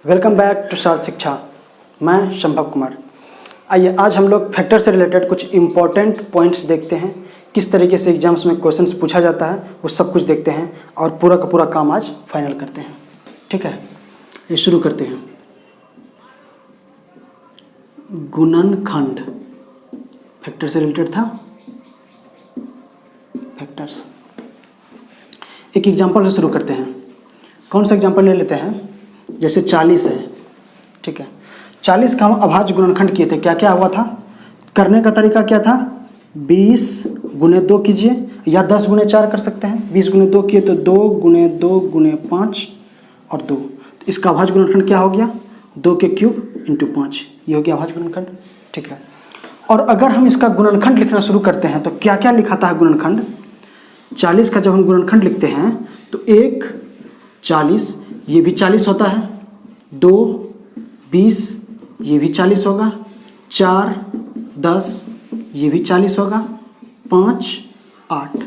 Welcome back to सार्थ शिक्षा। मैं संभव कुमार। आइए आज हम लोग फैक्टर से रिलेटेड कुछ इम्पॉर्टेंट पॉइंट्स देखते हैं, किस तरीके से एग्जाम्स में क्वेश्चंस पूछा जाता है वो सब कुछ देखते हैं और पूरा का पूरा काम आज फाइनल करते हैं। ठीक है, ये शुरू करते हैं। गुणनखंड फैक्टर से रिलेटेड था। फैक्टर्स एक एग्जाम्पल से शुरू करते हैं। कौन सा एग्जाम्पल ले लेते हैं? जैसे 40 है। ठीक है, 40 का हम अभाज्य गुणनखंड किए थे। क्या क्या हुआ था? करने का तरीका क्या था? 20 गुणे 2 कीजिए या 10 गुणे 4 कर सकते हैं। 20 गुणे 2 किए तो 2 गुणे 2 गुणे 5 और 2। तो इसका अभाज्य गुणनखंड क्या हो गया? 2 के क्यूब इंटू 5। ये हो गया अभाज्य गुणनखंड। ठीक है, और अगर हम इसका गुणनखंड लिखना शुरू करते हैं तो क्या क्या लिखाता है गुणनखंड? 40 का जब हम गुणनखंड लिखते हैं तो 1 40, ये भी 40 होता है। 2 20, ये भी 40 होगा। 4 10, ये भी 40 होगा। 5 8,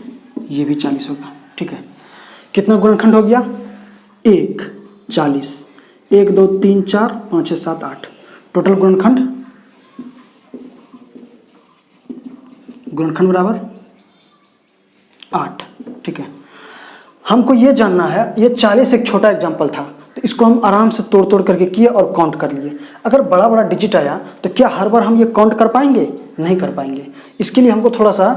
ये भी 40 होगा। ठीक है, कितना गुणनखंड हो गया? 1 40, 1 2 3 4 5 6 7 8। टोटल गुणनखंड बराबर 8। ठीक है, हमको ये जानना है, ये 40 एक छोटा एग्जाम्पल था तो इसको हम आराम से तोड़ तोड़ करके किए और काउंट कर लिए। अगर बड़ा बड़ा डिजिट आया तो क्या हर बार हम ये काउंट कर पाएंगे? नहीं कर पाएंगे। इसके लिए हमको थोड़ा सा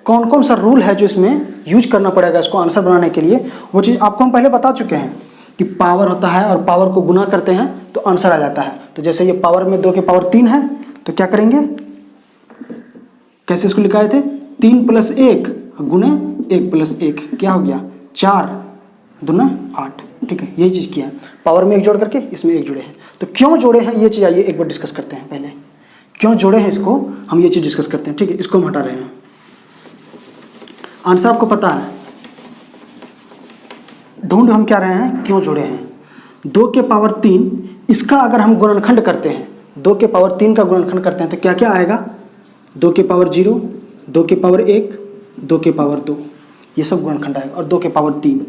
कौन कौन सा रूल है जो इसमें यूज करना पड़ेगा इसको आंसर बनाने के लिए, वो चीज़ आपको हम पहले बता चुके हैं कि पावर होता है और पावर को गुना करते हैं तो आंसर आ जाता है। तो जैसे ये पावर में 2 के पावर 3 है तो क्या करेंगे? कैसे इसको लिखाए थे? 3 + 1 गुने 1 + 1 क्या हो गया? 4 दूना 8। ठीक है, यही चीज़ किया है। पावर में 1 जोड़ करके इसमें 1 जुड़े हैं। तो क्यों जोड़े हैं ये चीज़ आइए एक बार डिस्कस करते हैं। पहले क्यों जोड़े हैं इसको हम ये चीज़ डिस्कस करते हैं। ठीक है, इसको हम हटा रहे हैं। आंसर आपको पता है, ढूंढ हम क्या रहे हैं? क्यों जोड़े हैं? 2 के पावर 3 इसका अगर हम गुणनखंड करते हैं, 2 के पावर 3 का गुणनखंड करते हैं तो क्या क्या आएगा? 2 के पावर 0, 2 के पावर 1, 2 के पावर 2, ये सब गुणनखंड आएगा। और 2 के पावर 3,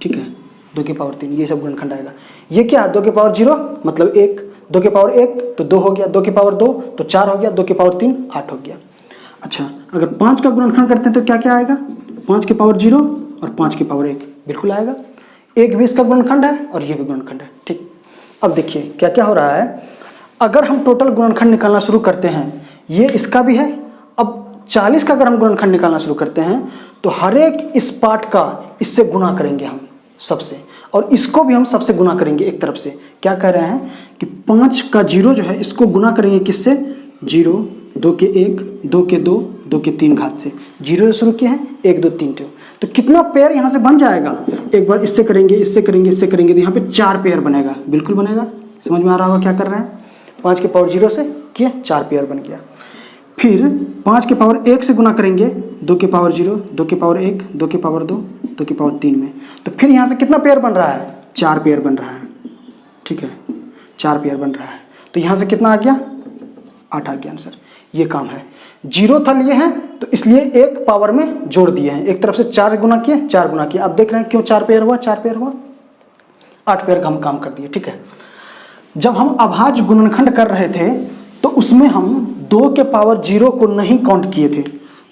ठीक है, 2 के पावर 3 ये सब गुणनखंड आएगा। ये क्या है? 2 के पावर 0 मतलब 1, 2 के पावर 1 तो 2 हो गया, 2 के पावर 2 तो 4 हो गया, 2 के पावर 3 8 हो गया। अच्छा, अगर 5 का गुणनखंड करते हैं तो क्या क्या आएगा? 5 के पावर 0 और 5 के पावर 1 बिल्कुल आएगा। 1 भी इसका गुणनखंड है और ये भी गुणनखंड है। ठीक, अब देखिए क्या क्या हो रहा है। अगर हम टोटल गुणनखंड निकालना शुरू करते हैं, ये इसका भी है। अब 40 का अगर हम गुणनखंड निकालना शुरू करते हैं तो हर एक इस पार्ट का इससे गुना करेंगे हम सबसे, और इसको भी हम सबसे गुना करेंगे एक तरफ से। क्या कह रहे हैं कि 5 का 0 जो है इसको गुना करेंगे किससे? 0, 2 के 1, 2 के 2, 2 के 3 घात से। 0 से शुरू किए हैं, 1 2 3 तो कितना पेयर यहाँ से बन जाएगा? एक बार इससे करेंगे, इससे करेंगे, इससे करेंगे तो यहाँ पे 4 पेयर बनेगा। बिल्कुल बनेगा। समझ में आ रहा होगा क्या कर रहे हैं? 5 के पावर 0 से किए 4 पेयर बन गया। फिर 5 के पावर 1 से गुना करेंगे 2 के पावर 0, 2 के पावर 1, 2 के पावर 2, 2 के पावर 3 में, तो फिर यहाँ से कितना पेयर बन रहा है? 4 पेयर बन रहा है। ठीक है, 4 पेयर बन रहा है। तो यहाँ से कितना आ गया? 8 आ गया आंसर। ये काम है। 0 था लिए हैं तो इसलिए एक पावर में जोड़ दिए हैं, एक तरफ से 4 गुना किए, 4 गुना किए। अब देख रहे हैं क्यों 4 पेयर हुआ? 4 पेयर हुआ, 8 पेयर का हम काम कर दिए। ठीक है, जब हम अभाज्य गुणनखंड कर रहे थे तो उसमें हम 2 के पावर 0 को नहीं काउंट किए थे।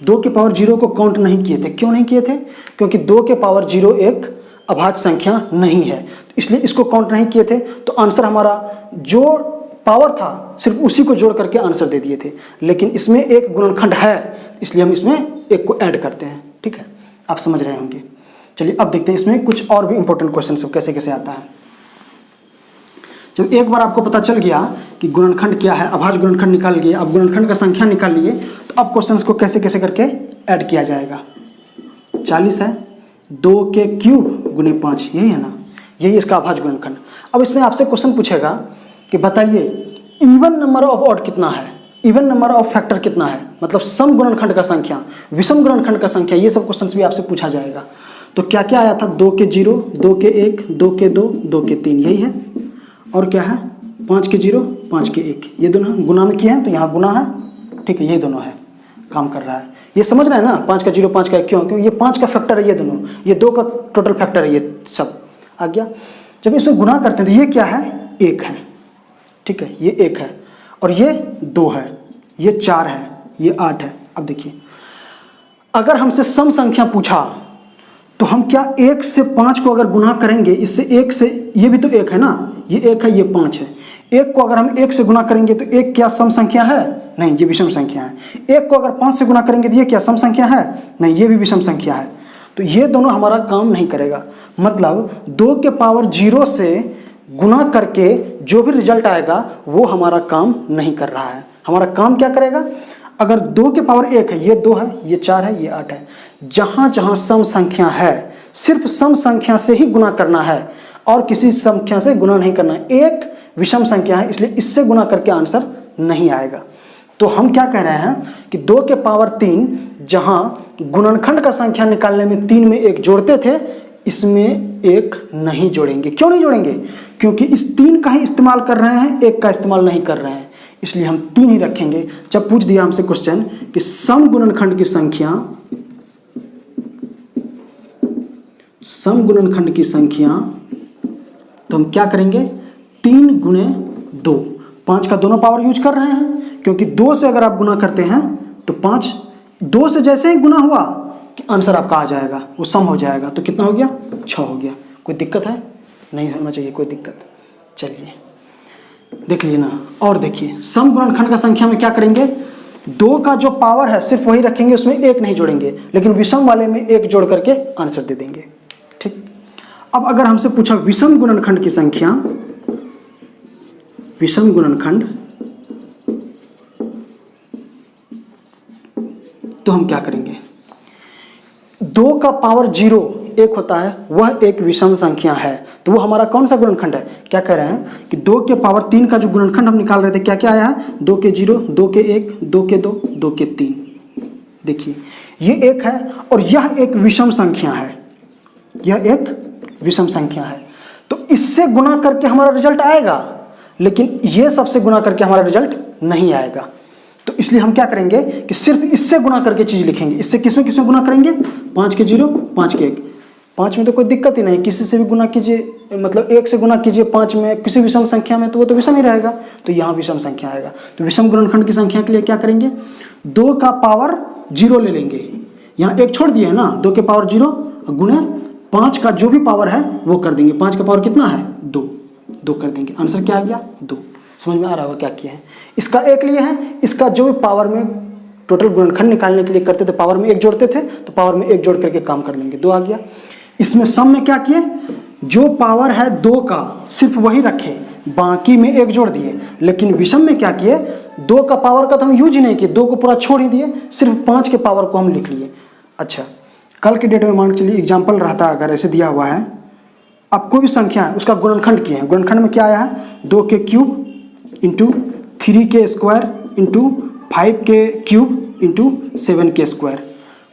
2 के पावर 0 को काउंट नहीं किए थे। क्यों नहीं किए थे? क्योंकि 2 के पावर 0 एक अभाज्य संख्या नहीं है, इसलिए इसको काउंट नहीं किए थे। तो आंसर हमारा जो पावर था सिर्फ उसी को जोड़ करके आंसर दे दिए थे। लेकिन इसमें एक गुणनखंड है इसलिए हम इसमें एक को ऐड करते हैं। ठीक है, आप समझ रहे होंगे। चलिए अब देखते हैं इसमें कुछ और भी इंपॉर्टेंट क्वेश्चन सब कैसे कैसे आता है। जब एक बार आपको पता चल गया कि गुणनखंड क्या है, अभाज्य गुणनखंड निकाल लिए, अब गुणनखंड का संख्या निकाल लिए, तो अब क्वेश्चंस को कैसे कैसे करके ऐड किया जाएगा। 40 है, 2 के क्यूब गुने 5, यही है ना, यही इसका अभाज्य गुणनखंड। अब इसमें आपसे क्वेश्चन पूछेगा कि बताइए इवन नंबर ऑफ ऑड कितना है, इवन नंबर ऑफ फैक्टर कितना है, मतलब सम गुणनखंड का संख्या, विषम गुणनखंड का संख्या, ये सब क्वेश्चंस भी आपसे पूछा जाएगा। तो क्या क्या आया था? 2 के 0, 2 के 1, 2 के 2, 2 के 3, यही है। और क्या है? 5 के 0, 5 के 1, ये दोनों गुना में किए हैं तो यहाँ गुना है। ठीक है, ये दोनों है, काम कर रहा है। ये समझ रहे हैं ना? 5 का 0, 5 का 1, क्यों? क्योंकि ये 5 का फैक्टर है, ये दोनों, ये 2 का टोटल फैक्टर है, ये सब आ गया। जब इसमें गुना करते हैं तो ये क्या है? 1 है, ठीक है, ये 1 है और ये 2 है, ये 4 है, ये 8 है। अब देखिए, अगर हमसे सम संख्या पूछा तो हम क्या 1 से 5 को अगर गुना करेंगे, इससे 1 से, ये भी तो 1 है ना, ये 1 है, ये 5 है, 1 को अगर हम 1 से गुना करेंगे तो 1 क्या सम संख्या है? नहीं, ये विषम संख्या है। 1 को अगर 5 से गुना करेंगे तो ये क्या सम संख्या है? नहीं, ये भी विषम संख्या है। तो ये दोनों हमारा काम नहीं करेगा। मतलब 2 के पावर 0 से गुना करके जो भी रिजल्ट आएगा वो हमारा काम नहीं कर रहा है। हमारा काम क्या करेगा? अगर 2 के पावर 1 है, ये 2 है, ये 4 है, ये 8 है, जहाँ जहाँ सम संख्या है सिर्फ सम संख्या से ही गुना करना है और किसी संख्या से गुना नहीं करना है। एक विषम संख्या है इसलिए इससे गुना करके आंसर नहीं आएगा। तो हम क्या कह रहे हैं कि 2 के पावर 3 जहाँ गुणनखंड का संख्या निकालने में 3 में 1 जोड़ते थे, इसमें 1 नहीं जोड़ेंगे। क्यों नहीं जोड़ेंगे? क्योंकि इस 3 का ही इस्तेमाल कर रहे हैं, 1 का इस्तेमाल नहीं कर रहे हैं, इसलिए हम 3 ही रखेंगे। जब पूछ दिया हमसे क्वेश्चन कि सम गुणनखंड की संख्या, सम गुणनखंड की संख्या, तो हम क्या करेंगे? 3 गुणे 2, 5 का दोनों पावर यूज कर रहे हैं, क्योंकि 2 से अगर आप गुना करते हैं तो 5, 2 से जैसे ही गुना हुआ कि आंसर आपका आ जाएगा, वो सम हो जाएगा। तो कितना हो गया? 6 हो गया। कोई दिक्कत है? नहीं होना चाहिए कोई दिक्कत। चलिए देख लीजिए ना, और देखिए सम गुणनखंड का संख्या में क्या करेंगे? 2 का जो पावर है सिर्फ वही रखेंगे, उसमें 1 नहीं जोड़ेंगे, लेकिन विषम वाले में 1 जोड़ करके आंसर दे देंगे। ठीक। अब अगर हमसे पूछा विषम गुणनखंड की संख्या, विषम गुणनखंड, तो हम क्या करेंगे? 2 का पावर 0 1 होता है, वह एक विषम संख्या है, तो वो हमारा कौन सा गुणनखंड है? क्या कह रहे हैं कि 2 के पावर 3 का जो गुणनखंड हम निकाल रहे थे, क्या क्या आया है? 2 के 0, 2 के 1, 2 के 2, 2 के 3। देखिए ये 1 है और यह एक विषम संख्या है, यह एक विषम संख्या है। तो इससे गुना करके हमारा रिजल्ट आएगा, लेकिन ये सबसे गुना करके हमारा रिजल्ट नहीं आएगा। तो इसलिए हम क्या करेंगे कि सिर्फ इससे गुना करके चीज लिखेंगे। इससे किसमें किसमें गुना करेंगे? 5 के 0, 5 के 1। 5 में तो कोई दिक्कत ही नहीं, किसी से भी गुना कीजिए, मतलब 1 से गुना कीजिए 5 में किसी विषम संख्या में, तो वो तो विषम ही रहेगा। तो यहाँ विषम संख्या आएगा। तो विषम गुणनखंड की संख्या के लिए क्या करेंगे? 2 का पावर 0 ले लेंगे, यहाँ 1 छोड़ दिए है ना, 2 के पावर 0 गुणे 5 का जो भी पावर है वो कर देंगे। 5 का पावर कितना है? 2 कर देंगे। आंसर क्या आ गया? 2। समझ में आ रहा होगा क्या किया है? इसका 1 लिए है, इसका जो भी पावर में टोटल गुणनखंड निकालने के लिए करते थे, पावर में 1 जोड़ते थे, तो पावर में 1 जोड़ करके काम कर लेंगे, 2 आ गया। इसमें सम में क्या किए? जो पावर है 2 का सिर्फ वही रखे, बाकी में 1 जोड़ दिए। लेकिन विषम में क्या किए? 2 का पावर का तो हम यूज ही नहीं किए, 2 को पूरा छोड़ ही दिए, सिर्फ 5 के पावर को हम लिख लिए। अच्छा, कल के डेट में मान के चलिए एग्जाम्पल रहता, अगर ऐसे दिया हुआ है, अब कोई भी संख्या है उसका गुणनखंड किए हैं, गुणनखंड में क्या आया है? 2 के क्यूब इंटू 3 के स्क्वायर इंटू 5 के क्यूब इंटू 7 के स्क्वायर।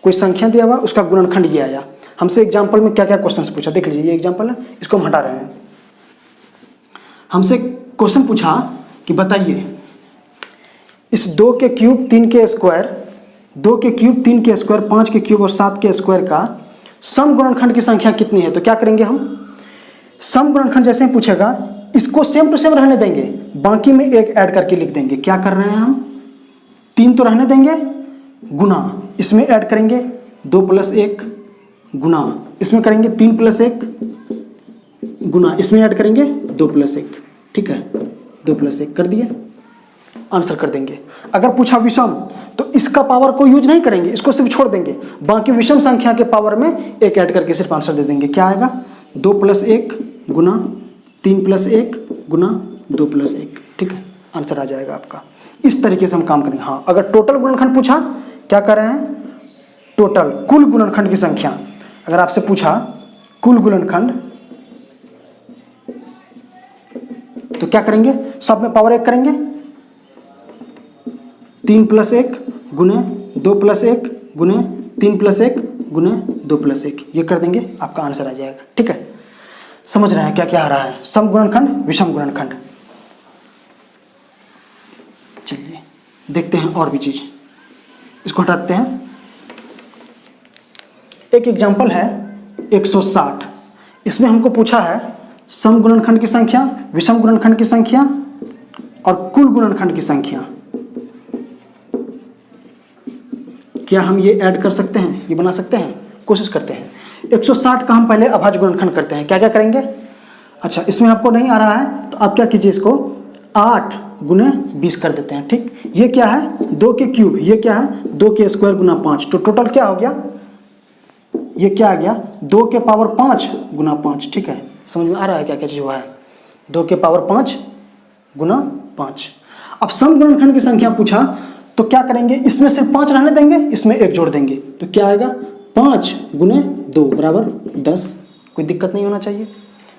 कोई संख्या दिया हुआ, उसका गुणनखंड ये आया। हमसे एग्जाम्पल में क्या क्या क्वेश्चन पूछा, देख लीजिए, ये एग्जाम्पल है, इसको हम हटा रहे हैं। हमसे क्वेश्चन पूछा कि बताइए इस 2 के क्यूब 3 के स्क्वायर, 2 के क्यूब 3 के स्क्वायर, 5 के क्यूब और 7 के स्क्वायर का सम गुणनखंड की संख्या कितनी है? तो क्या करेंगे हम? सम गुणनखंड जैसे ही पूछेगा, इसको सेम टू सेम रहने देंगे, बाकी में 1 ऐड करके लिख देंगे। क्या कर रहे हैं हम? 3 तो रहने देंगे, गुना इसमें ऐड करेंगे 2 + 1 गुना इसमें करेंगे 3 + 1 गुना इसमें ऐड करेंगे 2 + 1। ठीक है, 2 + 1 कर दिए, आंसर कर देंगे। अगर पूछा विषम, तो इसका पावर को यूज नहीं करेंगे, इसको सिर्फ छोड़ देंगे, बाकी विषम संख्या के पावर में 1 ऐड करके सिर्फ आंसर दे देंगे। क्या आएगा? 2 + 1 गुना 3 + 1 गुना 2 + 1। ठीक है, आंसर आ जाएगा आपका। इस तरीके से हम काम करेंगे। हाँ, अगर टोटल गुणनखंड पूछा, क्या कर रहे हैं? टोटल कुल गुणनखंड की संख्या, अगर आपसे पूछा कुल गुणनखंड, तो क्या करेंगे? सब में पावर 1 करेंगे, 3 + 1 गुने 2 + 1 गुने 3 + 1 गुने 2 + 1, ये कर देंगे, आपका आंसर आ जाएगा। ठीक है, समझ रहे हैं क्या क्या आ रहा है? सम गुणनखंड, विषम गुणनखंड। चलिए देखते हैं और भी चीज, इसको हटाते हैं। एक एग्जाम्पल है 160, इसमें हमको पूछा है सम गुणनखंड की संख्या, विषम गुणनखंड की संख्या और कुल गुणनखंड की संख्या। क्या हम ये ऐड कर सकते हैं, ये बना सकते हैं? कोशिश करते हैं। 160 का हम पहले अभाज्य गुणनखंड करते हैं। क्या क्या करेंगे? अच्छा, इसमें आपको नहीं आ रहा है तो आप क्या कीजिए, इसको 8 गुने 20 कर देते हैं। ठीक, ये क्या है? 2 के क्यूब, ये क्या है? 2 के स्क्वायर गुना 5। तो टोटल क्या हो गया? ये क्या आ गया? 2 के पावर 5 गुना 5। ठीक है, समझ में आ रहा है क्या क्या चीज़ हुआ है? 2 के पावर 5 गुना 5। अब सम गुणनखंड की संख्या पूछा तो क्या करेंगे? इसमें सिर्फ 5 रहने देंगे, इसमें 1 जोड़ देंगे। तो क्या आएगा? 5 गुने 2 बराबर 10। कोई दिक्कत नहीं होना चाहिए।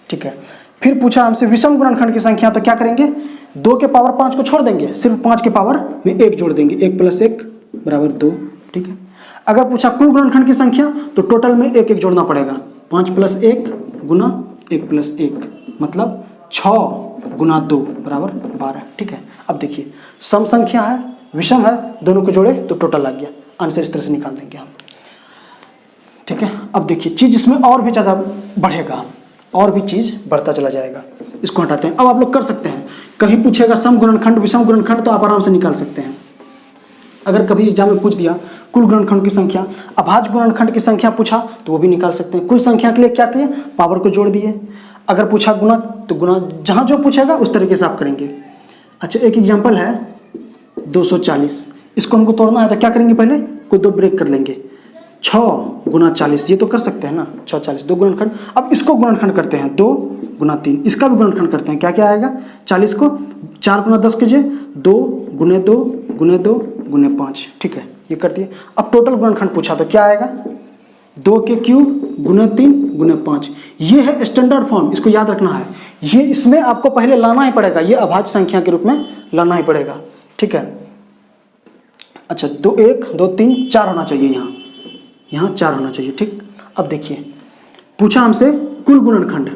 ठीक है, फिर पूछा हमसे विषम गुणनखंड की संख्या, तो क्या करेंगे? 2 के पावर 5 को छोड़ देंगे, सिर्फ 5 के पावर में 1 जोड़ देंगे। 1 + 1 बराबर 2। ठीक है, अगर पूछा कुल गुणनखंड की संख्या तो टोटल में 1 1 जोड़ना पड़ेगा। 5 + 1 गुना 1 + 1 मतलब 6 गुना 2 बराबर 12। ठीक है, अब देखिए सम संख्या है, विषम है, दोनों को जोड़े तो टोटल आ गया। आंसर इस तरह से निकाल देंगे हम। ठीक है, अब देखिए चीज़ इसमें और भी ज़्यादा बढ़ेगा, और भी चीज़ बढ़ता चला जाएगा। इसको हटाते हैं। अब आप लोग कर सकते हैं, कहीं पूछेगा सम गुणनखंड विषम गुणनखंड तो आप आराम से निकाल सकते हैं। अगर कभी एग्जाम में पूछ दिया कुल गुणनखंड की संख्या, अभाज्य गुणनखंड की संख्या पूछा तो वो भी निकाल सकते हैं। कुल संख्या के लिए क्या किए? पावर को जोड़ दिए। अगर पूछा गुणा तो गुणा, जहाँ जो पूछेगा उस तरीके से आप करेंगे। अच्छा, एक एग्जाम्पल है 240, इसको हमको तोड़ना है तो क्या करेंगे? पहले कोई 2 ब्रेक कर लेंगे। 6 गुना 40, ये तो कर सकते हैं ना, 6 40 2 गुणनखंड। अब इसको गुणनखंड करते हैं, 2 गुना 3, इसका भी गुणनखंड करते हैं। क्या क्या आएगा? 40 को 4 गुना 10 कीजिए, 2 गुने 2 गुने 2 गुने 5। ठीक है, ये कर दिए। अब टोटल गुणनखंड पूछा तो क्या आएगा? 2 के क्यूब गुने 3 गुने 5। ये है स्टैंडर्ड फॉर्म, इसको याद रखना है। ये इसमें आपको पहले लाना ही पड़ेगा, ये अभाज्य संख्या के रूप में लाना ही पड़ेगा। ठीक है, अच्छा 2 1 2 3 4 होना चाहिए, यहाँ 4 होना चाहिए। ठीक, अब देखिए पूछा हमसे कुल गुणनखंड,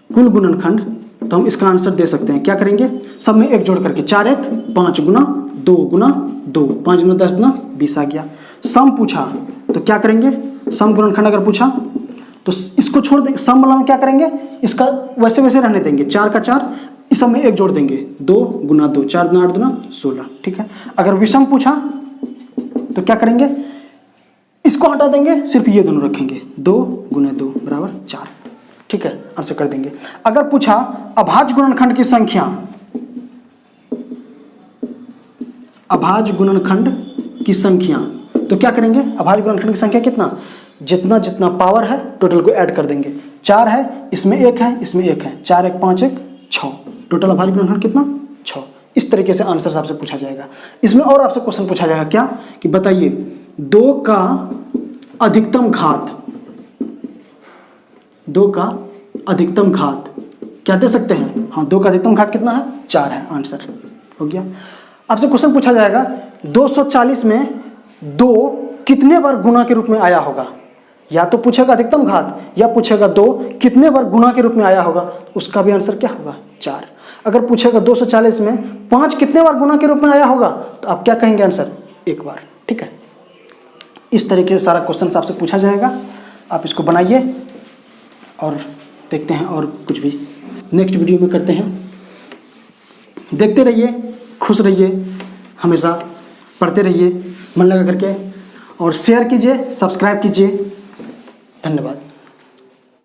कुल गुणनखंड तो हम इसका आंसर दे सकते हैं। क्या करेंगे? सब में 1 जोड़ करके 4 1 5 गुना 2 गुना 2, 5 गुना 10 गुना 20 आ गया। सम पूछा तो क्या करेंगे? सम गुणनखंड अगर पूछा तो इसको छोड़ देंगे, सम वाला में क्या करेंगे? इसका वैसे वैसे रहने देंगे। 4 का 4, इस सब में 1 जोड़ देंगे, 2 गुना 2, 4 गुना 8 गुना 16। ठीक है, अगर विषम पूछा तो क्या करेंगे? इसको हटा देंगे, सिर्फ ये दोनों रखेंगे, 2 गुने 2 बराबर 4। ठीक है, आंसर कर देंगे। अगर पूछा अभाज्य गुणनखंड की संख्या, अभाज्य गुणनखंड की संख्या तो क्या करेंगे? अभाज्य गुणनखंड की संख्या कितना? जितना जितना पावर है टोटल को ऐड कर देंगे। 4 है, इसमें 1 है, इसमें 1 है, 4 1 5 1 6, टोटल अभाज्य गुणनखंड कितना? 6। इस तरीके से आंसर आपसे पूछा जाएगा। इसमें और आपसे क्वेश्चन पूछा जाएगा क्या कि बताइए 2 का अधिकतम घात, 2 का अधिकतम घात क्या दे सकते हैं? हाँ, 2 का अधिकतम घात कितना है? 4 है। आंसर हो गया। आपसे क्वेश्चन पूछा जाएगा 240 में 2 कितने बार गुणा के रूप में आया होगा? या तो पूछेगा अधिकतम घात या पूछेगा 2 कितने बार गुणा के रूप में आया होगा, उसका भी आंसर क्या होगा? 4। अगर पूछेगा 240 में 5 कितने बार गुणा के रूप में आया होगा तो आप क्या कहेंगे? आंसर 1 बार। ठीक है, इस तरीके से सारा क्वेश्चन आपसे पूछा जाएगा। आप इसको बनाइए और देखते हैं और कुछ भी नेक्स्ट वीडियो में करते हैं। देखते रहिए, खुश रहिए, हमेशा पढ़ते रहिए मन लगा करके, और शेयर कीजिए, सब्सक्राइब कीजिए। धन्यवाद।